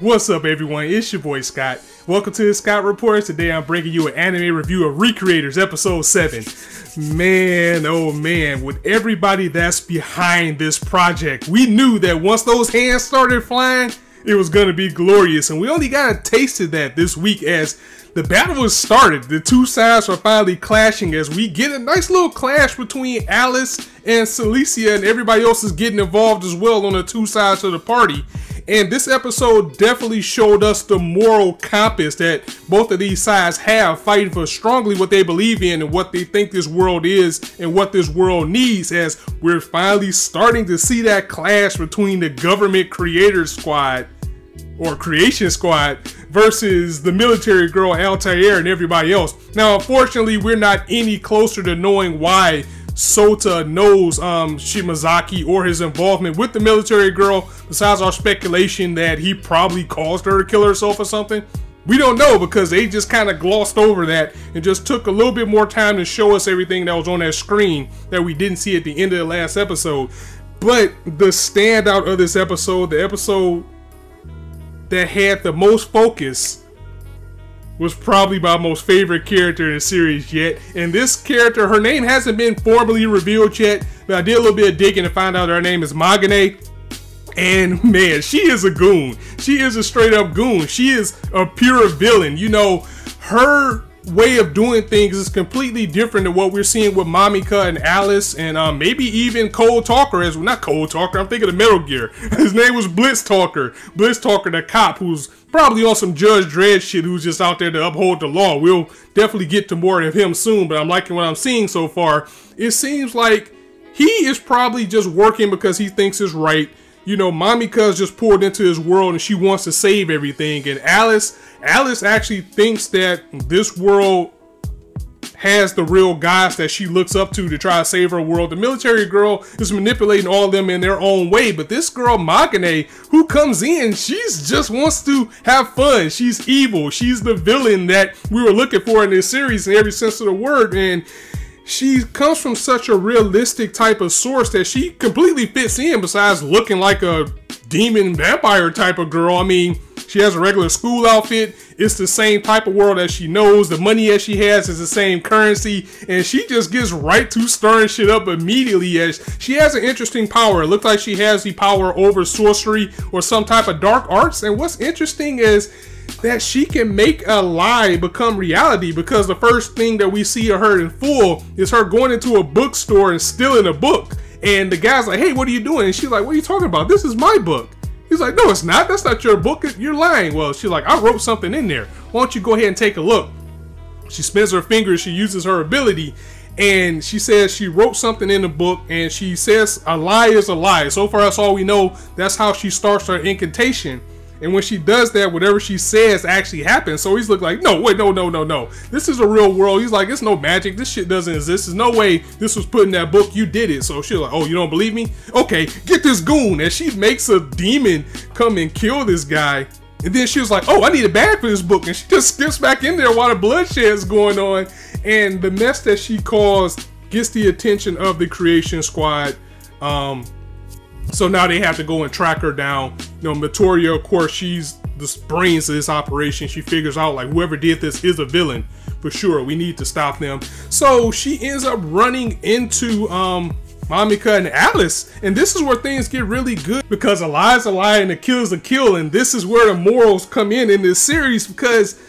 What's up, everyone? It's your boy Scott. Welcome to the Scott Report. Today I'm bringing you an anime review of Recreators episode 7. Man, oh man, with everybody that's behind this project, we knew that once those hands started flying, it was going to be glorious. And we only got a taste of that this week as the battle was started. The two sides are finally clashing as we get a nice little clash between Alice and Celicia, and everybody else is getting involved as well on the two sides of the party. And this episode definitely showed us the moral compass that both of these sides have, fighting for strongly what they believe in and what they think this world is and what this world needs, as we're finally starting to see that clash between the government creator squad or creation squad versus the military girl Altair and everybody else. Now, unfortunately, we're not any closer to knowing why Sota knows Shimazaki or his involvement with the military girl, besides our speculation that he probably caused her to kill herself or something. We don't know because they just kind of glossed over that and just took a little bit more time to show us everything that was on that screen that we didn't see at the end of the last episode. But the standout of this episode, the episode that had the most focus, was probably my most favorite character in the series yet. And this character, her name hasn't been formally revealed yet, but I did a little bit of digging to find out her name is Miggy. And man, she is a goon. She is a straight up goon. She is a pure villain. You know, her way of doing things is completely different than what we're seeing with Mamika and Alice, and maybe even Cold Talker, as well. Not Cold Talker, I'm thinking of Metal Gear. His name was Blitz Talker. Blitz Talker, the cop who's probably on some Judge Dredd shit, who's just out there to uphold the law. We'll definitely get to more of him soon, but I'm liking what I'm seeing so far. It seems like he is probably just working because he thinks it's right. You know, Mamika's just poured into his world and she wants to save everything. And Alice actually thinks that this world has the real guys that she looks up to try to save her world. The military girl is manipulating all of them in their own way. But this girl, Magane, who comes in, she's just wants to have fun. She's evil. She's the villain that we were looking for in this series in every sense of the word. And she comes from such a realistic type of source that she completely fits in, besides looking like a demon vampire type of girl. I mean, she has a regular school outfit. It's the same type of world that she knows. The money that she has is the same currency. And she just gets right to stirring shit up immediately, as she has an interesting power. It looks like she has the power over sorcery or some type of dark arts. And what's interesting is that she can make a lie become reality, because the first thing that we see of her in full is her going into a bookstore and stealing a book. And the guy's like, hey, what are you doing? And she's like, what are you talking about? This is my book. He's like, no, it's not. That's not your book. You're lying. Well, she's like, I wrote something in there. Why don't you go ahead and take a look? She spins her fingers. She uses her ability. And she says she wrote something in the book. And she says a lie is a lie. So far, that's all we know. That's how she starts her incantation. And when she does that, whatever she says actually happens. So he's looking like, no, wait, no. This is a real world. He's like, it's no magic. This shit doesn't exist. There's no way this was put in that book. You did it. So she's like, oh, you don't believe me? Okay, get this goon. And she makes a demon come and kill this guy. And then she was like, oh, I need a bag for this book. And she just skips back in there while the bloodshed is going on. And the mess that she caused gets the attention of the creation squad. So now they have to go and track her down. You know, Matoria, of course, she's the brains of this operation. She figures out, like, whoever did this is a villain for sure. We need to stop them. So she ends up running into Mamika and Alice. And this is where things get really good, because a lie is a lie and a kill is a kill. And this is where the morals come in this series, because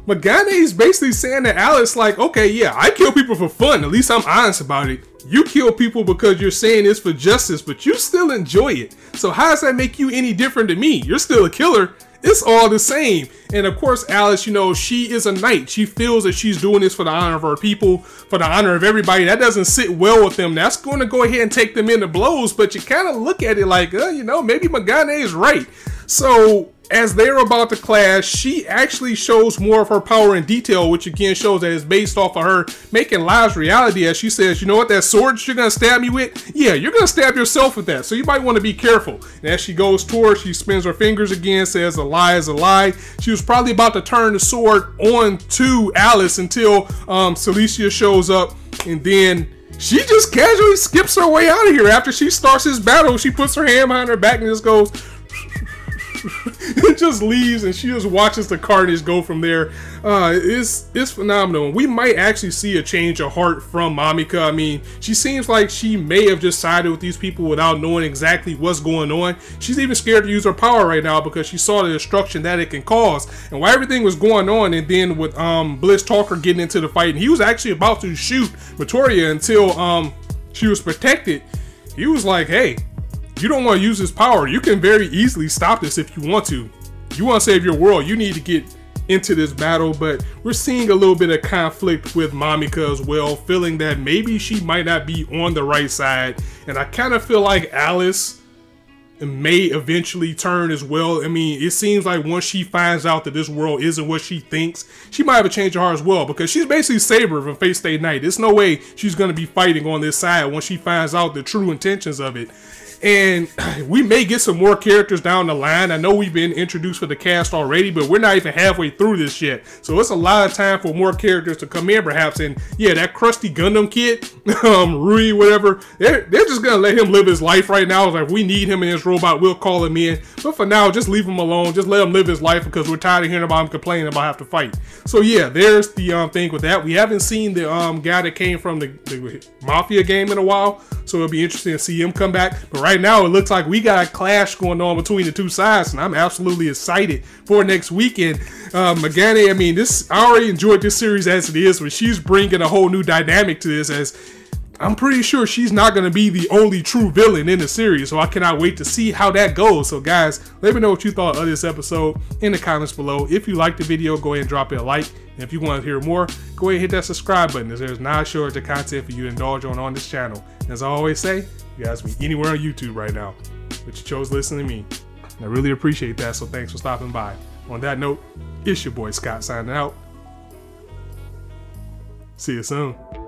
Magane is basically saying to Alice, like, okay, yeah, I kill people for fun. At least I'm honest about it. You kill people because you're saying it's for justice, but you still enjoy it. So how does that make you any different than me? You're still a killer. It's all the same. And of course, Alice, you know, she is a knight. She feels that she's doing this for the honor of her people, for the honor of everybody. That doesn't sit well with them. That's going to go ahead and take them into blows. But you kind of look at it like, you know, maybe Magane is right. So as they're about to clash, she actually shows more of her power in detail, which again shows that it's based off of her making lies reality, as she says, you know what, that sword you're gonna stab me with? Yeah, you're gonna stab yourself with that, so you might want to be careful. And as she goes toward, she spins her fingers again, says a lie is a lie. She was probably about to turn the sword on to Alice until Celicia shows up, and then she just casually skips her way out of here. After she starts this battle, she puts her hand behind her back and just goes just leaves, and she just watches the carnage go from there. It's phenomenal. We might actually see a change of heart from Mamika. I mean, she seems like she may have just sided with these people without knowing exactly what's going on. She's even scared to use her power right now because she saw the destruction that it can cause. And while everything was going on, and then with Bliss Talker getting into the fight, and he was actually about to shoot Matoria until she was protected, he was like, hey, you don't want to use this power. You can very easily stop this if you want to. You want to save your world. You need to get into this battle. But we're seeing a little bit of conflict with Mamika as well, feeling that maybe she might not be on the right side. And I kind of feel like Alice may eventually turn as well. I mean, it seems like once she finds out that this world isn't what she thinks, she might have a change of heart as well, because she's basically Saber from Fate Stay Night. There's no way she's going to be fighting on this side once she finds out the true intentions of it. And we may get some more characters down the line. I know we've been introduced for the cast already, but we're not even halfway through this yet. So it's a lot of time for more characters to come in, perhaps. And yeah, that crusty Gundam kid, Rui, whatever, they're just going to let him live his life right now. It's like, we need him in his robot, we'll call him in. But for now, just leave him alone. Just let him live his life, because we're tired of hearing about him complaining about having to fight. So yeah, there's the thing with that. We haven't seen the guy that came from the Mafia game in a while. So it'll be interesting to see him come back. But right now, it looks like we got a clash going on between the two sides, and I'm absolutely excited for next weekend. Megane, I mean, I already enjoyed this series as it is, but she's bringing a whole new dynamic to this, as I'm pretty sure she's not going to be the only true villain in the series, so I cannot wait to see how that goes. So guys, let me know what you thought of this episode in the comments below. If you liked the video, go ahead and drop it a like. And if you want to hear more, go ahead and hit that subscribe button, as there's not a shortage of content for you to indulge on this channel. And as I always say, you guys be anywhere on YouTube right now, but you chose to listen to me. And I really appreciate that, so thanks for stopping by. On that note, it's your boy Scott signing out. See you soon.